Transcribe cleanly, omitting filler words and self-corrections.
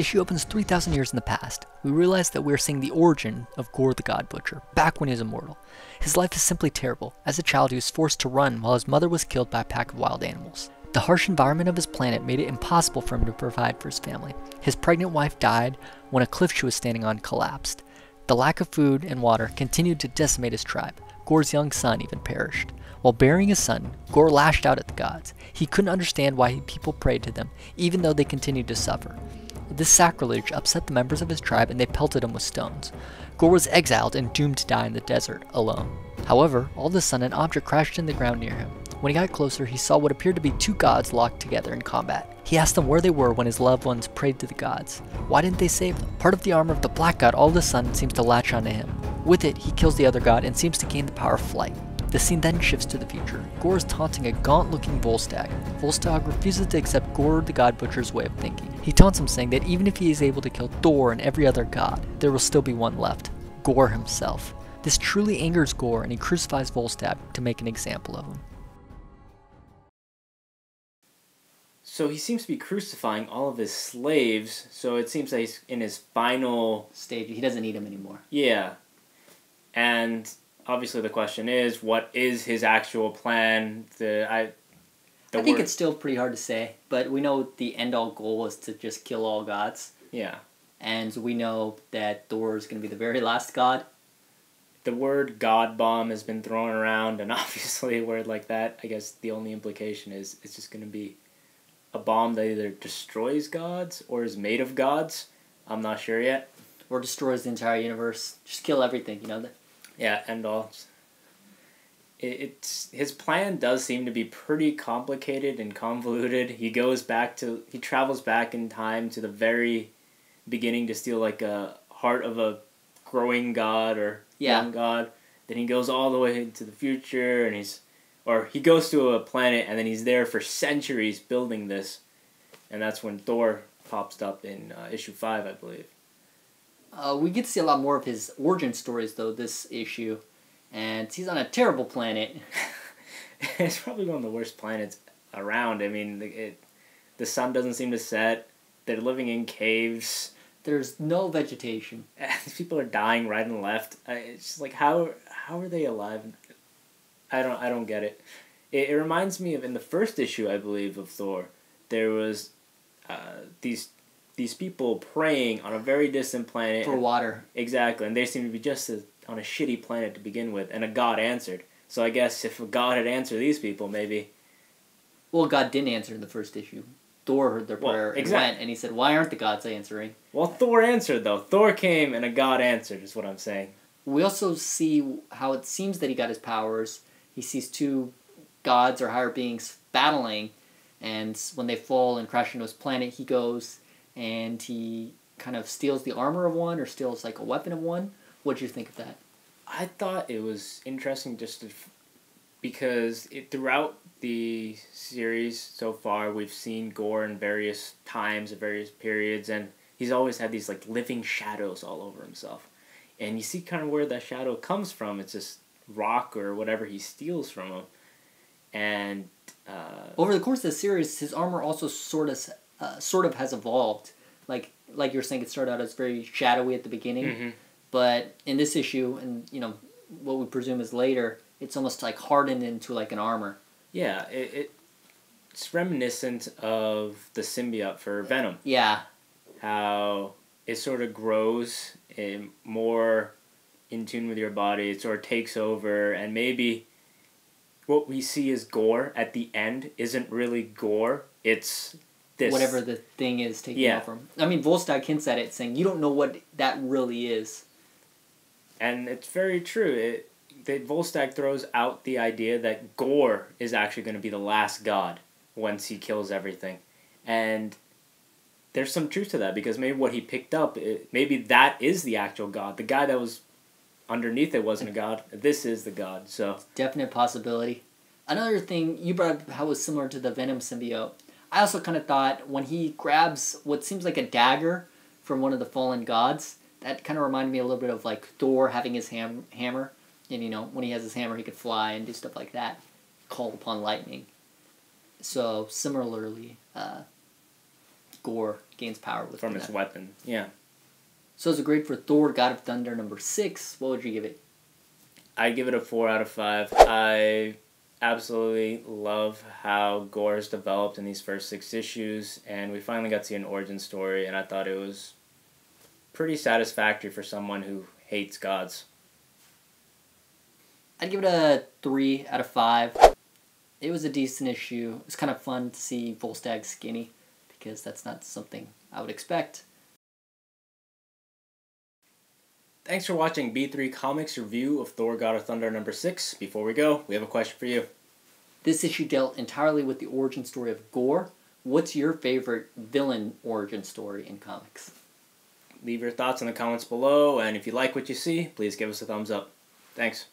issue opens 3,000 years in the past. We realize that we are seeing the origin of Gore the God Butcher, back when he was immortal. His life is simply terrible. As a child, he was forced to run while his mother was killed by a pack of wild animals. The harsh environment of his planet made it impossible for him to provide for his family. His pregnant wife died when a cliff she was standing on collapsed. The lack of food and water continued to decimate his tribe. Gore's young son even perished. While burying his son, Gore lashed out at the gods. He couldn't understand why people prayed to them, even though they continued to suffer. This sacrilege upset the members of his tribe and they pelted him with stones. Gore was exiled and doomed to die in the desert, alone. However, all of a sudden an object crashed in the ground near him. When he got closer, he saw what appeared to be two gods locked together in combat. He asked them where they were when his loved ones prayed to the gods. Why didn't they save them? Part of the armor of the black god all of a sudden seems to latch onto him. With it, he kills the other god and seems to gain the power of flight. The scene then shifts to the future. Gore is taunting a gaunt-looking Volstagg. Volstagg refuses to accept Gore the God Butcher's way of thinking. He taunts him, saying that even if he is able to kill Thor and every other god, there will still be one left, Gore himself. This truly angers Gore, and he crucifies Volstagg to make an example of him. So he seems to be crucifying all of his slaves, so it seems that he's in his final stage. He doesn't need him anymore. Yeah. And obviously the question is, what is his actual plan? I think it's still pretty hard to say, but we know the end-all goal is to just kill all gods. Yeah. And we know that Thor is going to be the very last god. The word God bomb has been thrown around, and obviously a word like that, I guess the only implication is it's just going to be a bomb that either destroys gods or is made of gods. I'm not sure yet. Or destroys the entire universe. Just kill everything, you know? Yeah, end all. His plan does seem to be pretty complicated and convoluted. He travels back in time to the very beginning to steal like a heart of a growing god or young god. Then he goes all the way into the future, and he goes to a planet, and then he's there for centuries building this, and that's when Thor pops up in issue 5, I believe. We get to see a lot more of his origin stories, though, this issue. And he's on a terrible planet. It's probably one of the worst planets around. I mean, the sun doesn't seem to set. They're living in caves. There's no vegetation. People are dying right and left. It's just like, how are they alive? I don't get it. It reminds me of, in the first issue, I believe, of Thor, there was these people praying on a very distant planet. For water. Exactly, and they seem to be just on a shitty planet to begin with, and a god answered. So I guess if a god had answered these people, maybe... Well, God didn't answer in the first issue. Thor heard their prayer and went, and he said, why aren't the gods answering? Well, Thor answered, though. Thor came, and a god answered, is what I'm saying. We also see how it seems that he got his powers. He sees two gods or higher beings battling, and when they fall and crash into his planet, he goes and he kind of steals the armor of one, or steals like a weapon of one. What did you think of that? I thought it was interesting because throughout the series so far, we've seen Gore in various times, at various periods, and he's always had these like living shadows all over himself. And you see kind of where that shadow comes from. It's this rock or whatever he steals from him. And over the course of the series, his armor also sort of has evolved. Like you're saying, it started out as very shadowy at the beginning. Mm-hmm. But in this issue, and what we presume is later, it's almost like hardened into like an armor. Yeah, it's reminiscent of the symbiote for Venom. Yeah. How it sort of grows more in tune with your body. It sort of takes over, and maybe what we see as Gore at the end isn't really Gore. It's this. Whatever the thing is taking over him. I mean, Volstagg hints at it, saying, you don't know what that really is. And it's very true. Volstagg throws out the idea that Gore is actually going to be the last god once he kills everything. And there's some truth to that, because maybe what he picked up, maybe that is the actual god. The guy that was underneath it wasn't a god. This is the god. So definite possibility. Another thing, you brought up how it was similar to the Venom symbiote. I also kind of thought when he grabs what seems like a dagger from one of the fallen gods, that kind of reminded me a little bit of like Thor having his hammer. And when he has his hammer, he could fly and do stuff like that. Call upon lightning. So similarly, Gore gains power with from his weapon. Yeah. So it's a grade for Thor, God of Thunder, number 6. What would you give it? I'd give it a 4 out of 5. I absolutely love how Gore has developed in these first 6 issues, and we finally got to see an origin story, and I thought it was pretty satisfactory for someone who hates gods. I'd give it a 3 out of 5. It was a decent issue. It was kind of fun to see Volstagg skinny, because that's not something I would expect. Thanks for watching B3 Comics' review of Thor God of Thunder number 6. Before we go, we have a question for you. This issue dealt entirely with the origin story of Gorr. What's your favorite villain origin story in comics? Leave your thoughts in the comments below, and if you like what you see, please give us a thumbs up. Thanks.